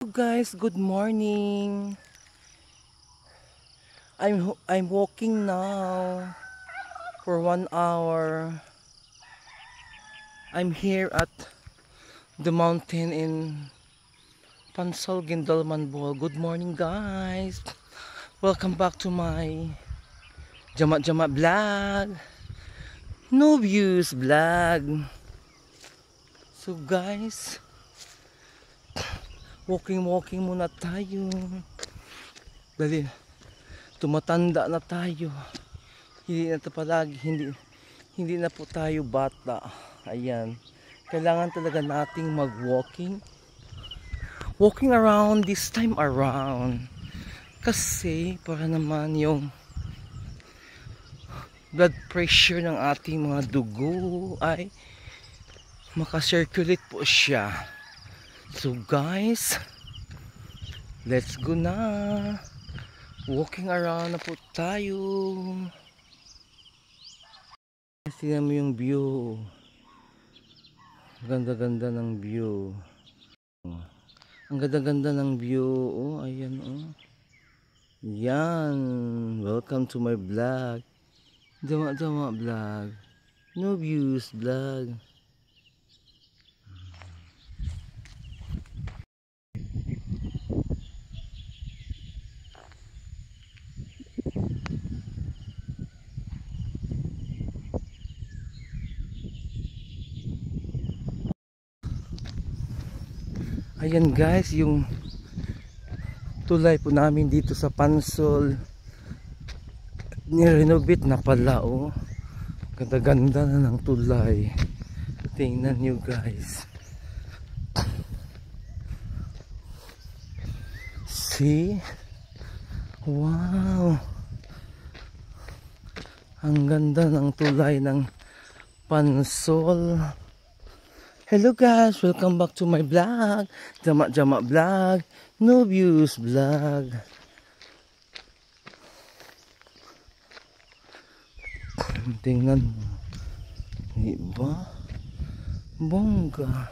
Guys, good morning. I'm walking now for 1 hour. I'm here at the mountain in Pansol, Guindalman, Bohol. Good morning, guys. Welcome back to my Jamat Jamat vlog. No views vlog. So guys, walking muna tayo. Dali, tumatanda na tayo. Hindi na palagi, hindi na po tayo bata. Ayan. Kailangan talaga nating mag-walking. Walking around this time around. Kasi para naman yung blood pressure ng ating mga dugo ay makacirculate po siya. So guys, let's go na. Walking around na po tayo. Tingnan mo yung view. Ganda-ganda ng view. Ang ganda-ganda ng view. Oh, ayan oh. Yan. Welcome to my vlog. Dama vlog. No views vlog. Ayan guys, yung tulay po namin dito sa Pansol. Nirenovate na pala oh. Ganda-ganda na ng tulay. Tingnan nyo guys. See? Wow. Ang ganda ng tulay ng Pansol. Hello guys, welcome back to my vlog. Jamat Jamat vlog. No views vlog. Tingnan mo. Diba? Bongga.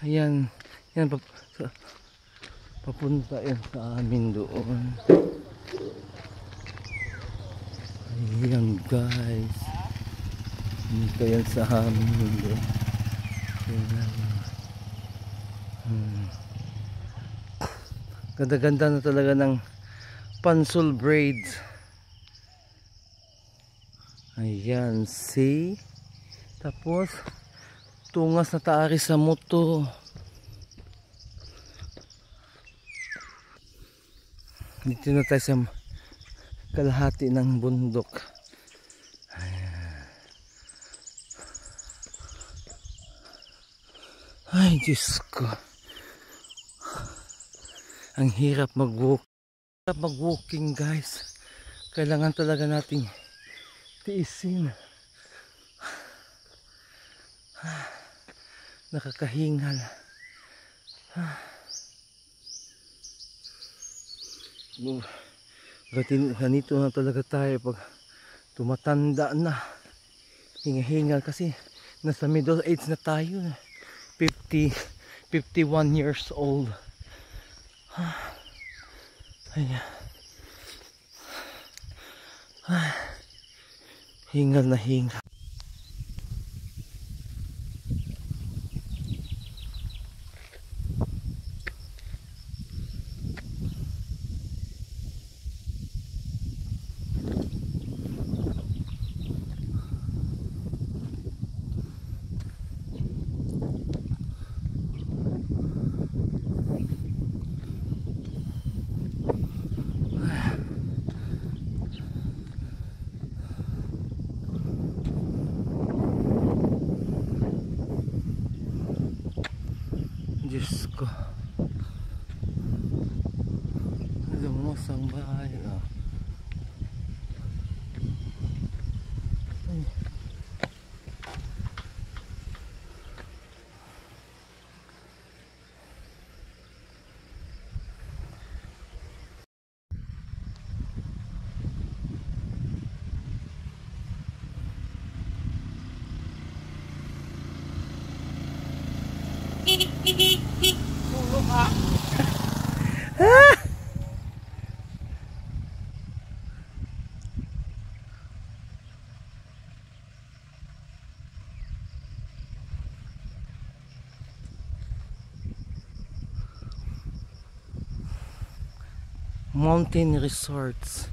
Ayan. Yan papunta yan sa amin doon. Ayan guys. Dito yan sa amin doon. Ganda-ganda na talaga ng Pansol braids. Ayan, see? Tapos tungas na taari sa moto. Dito na tayo sa kalahati ng bundok. Ayan. Ay, Diyos ko. Ang hirap mag-walking guys. Kailangan talaga nating tiisin. Nakakahingal. Ganito na talaga tayo pag tumatanda na. Hingal kasi nasa middle age na tayo. 51 years old. Ayan. Hingal na hingal. Diyos ko. Lumos ang bahay. Beep. Tulog ka. Mountain resorts.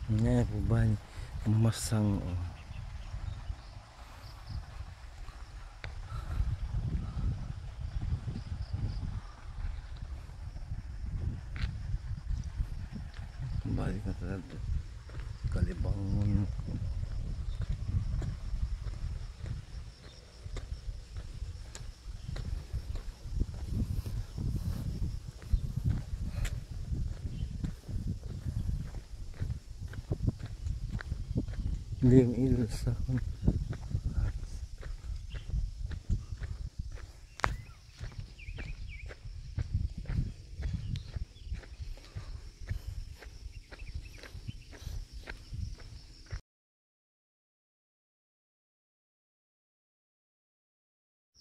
Nga po ba mamasang balik na talaga Kalibangon. Hindi yung ilos ako.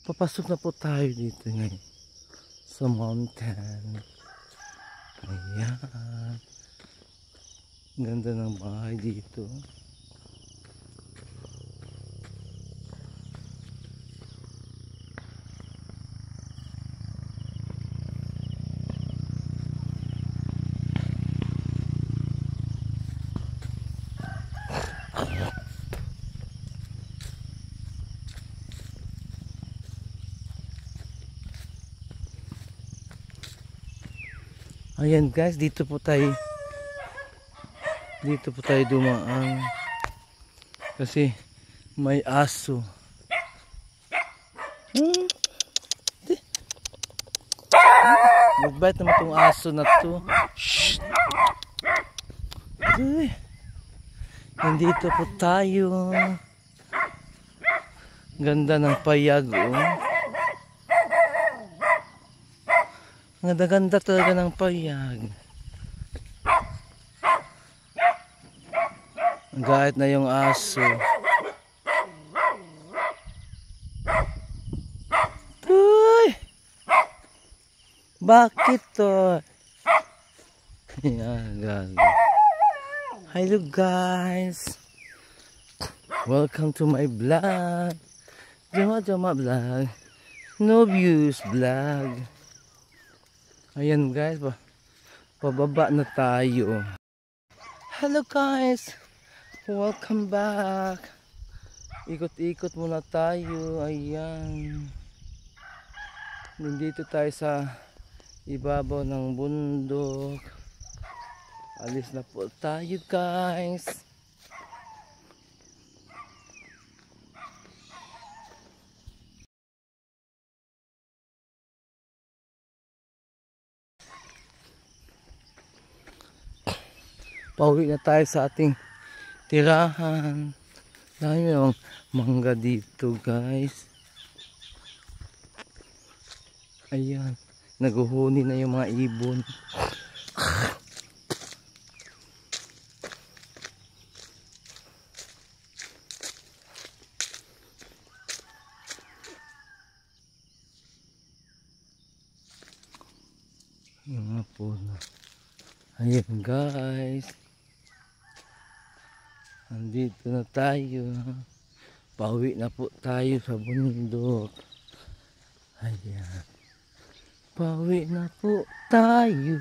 Papasok na po tayo dito ngayon sa mountain. Ayan. Ganda ng bahay dito. Ayan guys, dito po tayo dumaan kasi may aso. Magbait naman itong aso na to. Shh. Nandito po tayo. Ganda ng payag oh. Ganda-ganda talaga ng payag. Gahit na yung aso. Uy! Bakit to? Yan, gago. Hello guys. Welcome to my vlog. Jama vlog. No views vlog. Ayan guys, pababa na tayo. Hello guys, welcome back. Ikot-ikot muna tayo. Ayan, nandito tayo sa ibabaw ng bundok. Alis na po tayo guys. Pauwi na tayo sa ating tirahan. Dami yung mangga dito guys. Ayan, naguhuni na yung mga ibon. Yung mga puno. Ayan guys, andito na tayo. Pauwi na po tayo sa bundok. Ayan, pauwi na po tayo.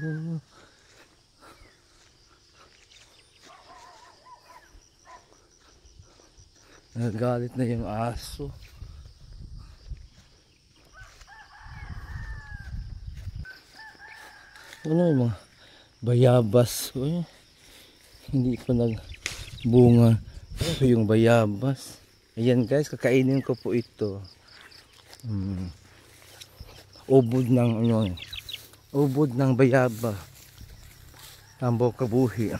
Nagalit na yung aso. Ano yung mga bayabas? Uy, hindi ko nagbunga yung bayabas. Ayan guys, kakainin ko po ito. Ubod ng ubod ng bayaba. Tambaw kabuhi.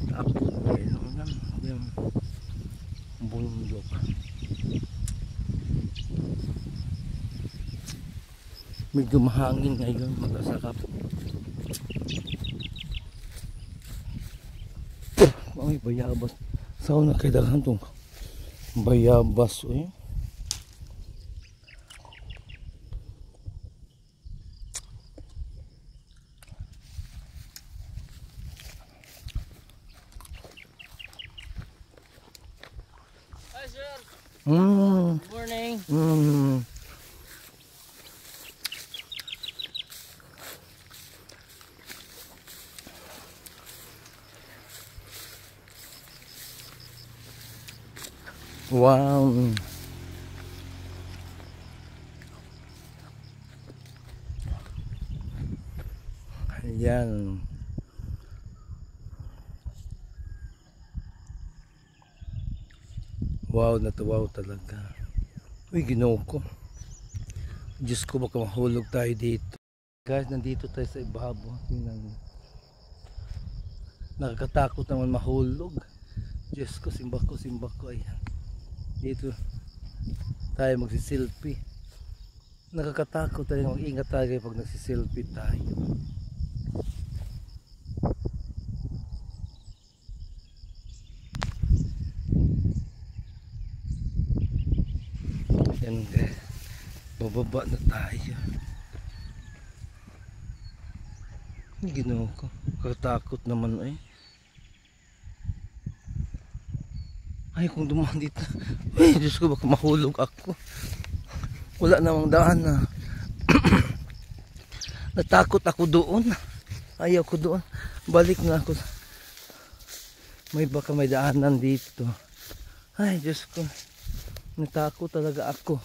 Tapos yung bundok. Medyo mahangin ngayon, magasarap. Ay, bayabas. Saan na kay daghan tong bayabas, eh. Hi sir. Mm. Good morning. Mm. Wow. Ayan. Wow, natuwaw talaga. Uy, Ginoo ko. Diyos ko, baka mahulog tayo dito. Guys, nandito tayo sa ibabaw. Tingnan mo. Nakakatakot naman mahulog. Diyos ko, simba ko. Ayan. Dito tayo magsiselfie. Nakakatakot tayo. Mag-ingat tayo pag nagsiselfie tayo. Ayan guys. Bababa na tayo. Ginoo ko. Nakakatakot naman eh. Ay, kung dumaan dito. Ay, Diyos ko, baka mahulog ako. Wala namang daan na. Natakot ako doon. Ayaw ko doon. Balik na ako. Baka may daanan dito. Ay, Diyos ko. Natakot talaga ako.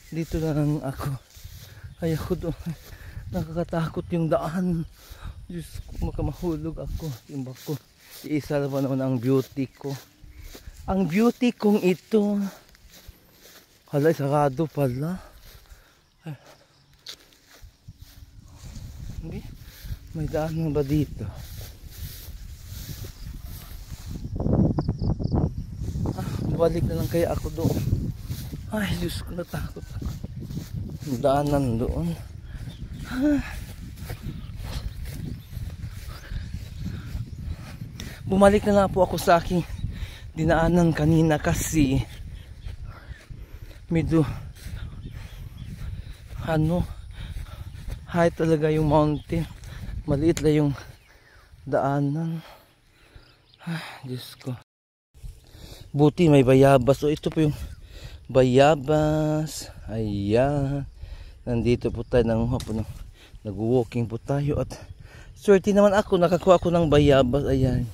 Dito na lang ako. Ayaw ko doon. Nakakatakot yung daan. Diyos ko, baka mahulog ako. Timba ko. Iisa naman ang beauty ko. Ang beauty kong ito. Hala, sarado pala. Ay. Hindi. May daan ba dito? Balik na lang kaya ako doon. Ay, Diyos ko, natakot ako. Daanan doon. Bumalik na lang po ako sa aking dinaanan kanina kasi medyo high talaga yung mountain, maliit lang yung daanan. Diyos ko, buti may bayabas. So ito po yung bayabas. Ayan, nandito po tayo, nag-walking po tayo at swerte naman ako, nakakuha ako ng bayabas. Ayan,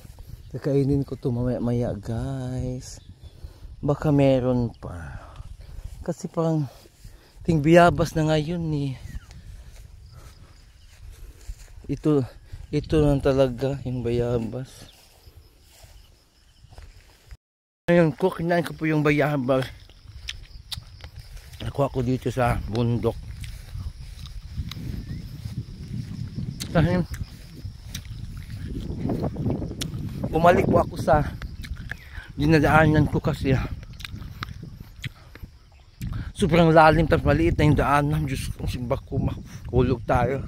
kakainin ko to mamaya guys. Baka meron pa. Kasi parang ting bayabas na ngayon eh. Ito lang talaga yung bayabas. Ngayon ko, kinain ko po yung bayabas. Nakuha ko dito sa bundok. Kasi bumalik po ako sa dinadaanan ko kasi sobrang lalim tapos maliit na yung daanan. Diyos ko, simbak ko, mahulog tayo.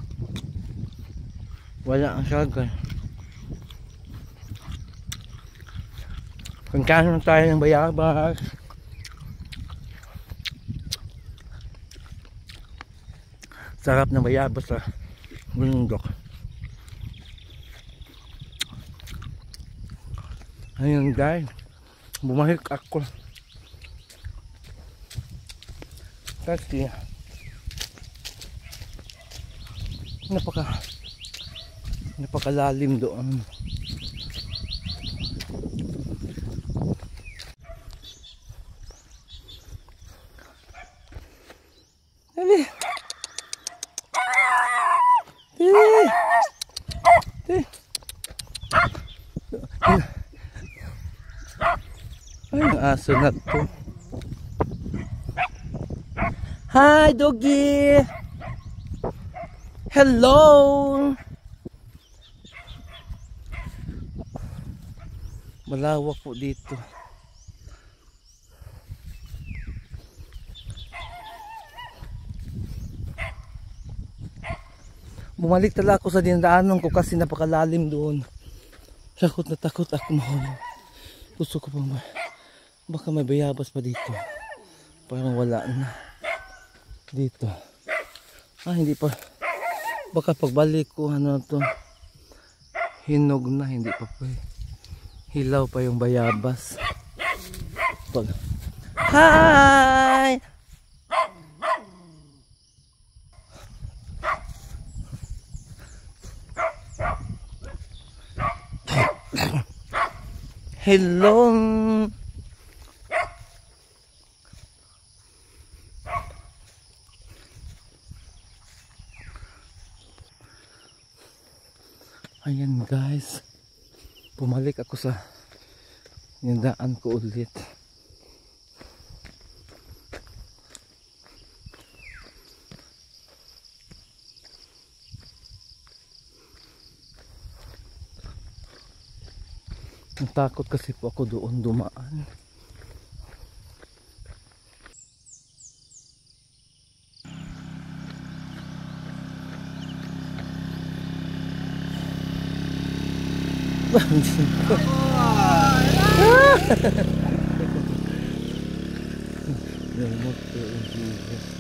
Wala ang sagal. Pagkano tayo ng bayabas. Sarap ng bayabas sa bundok. Ayun guys, bumalik ako kasi napakalalim doon. Ay, ang aso na to. Hi, doggy! Hello! Malawak po dito. Bumalik talaga ako sa dinadaanan ko kasi napakalalim doon. Takot na takot ako mahulog. Gusto ko pang baka may bayabas pa dito. Parang wala na. Dito. Hindi pa. Baka pagbalik ko ano to. Hinog na, hindi pa pa. Hilaw pa yung bayabas. Hi! Hello! Ayan guys. Pumalik ako sa daan ko ulit. Natakot kasi po ako doon dumaan. Yung motor, Jesus.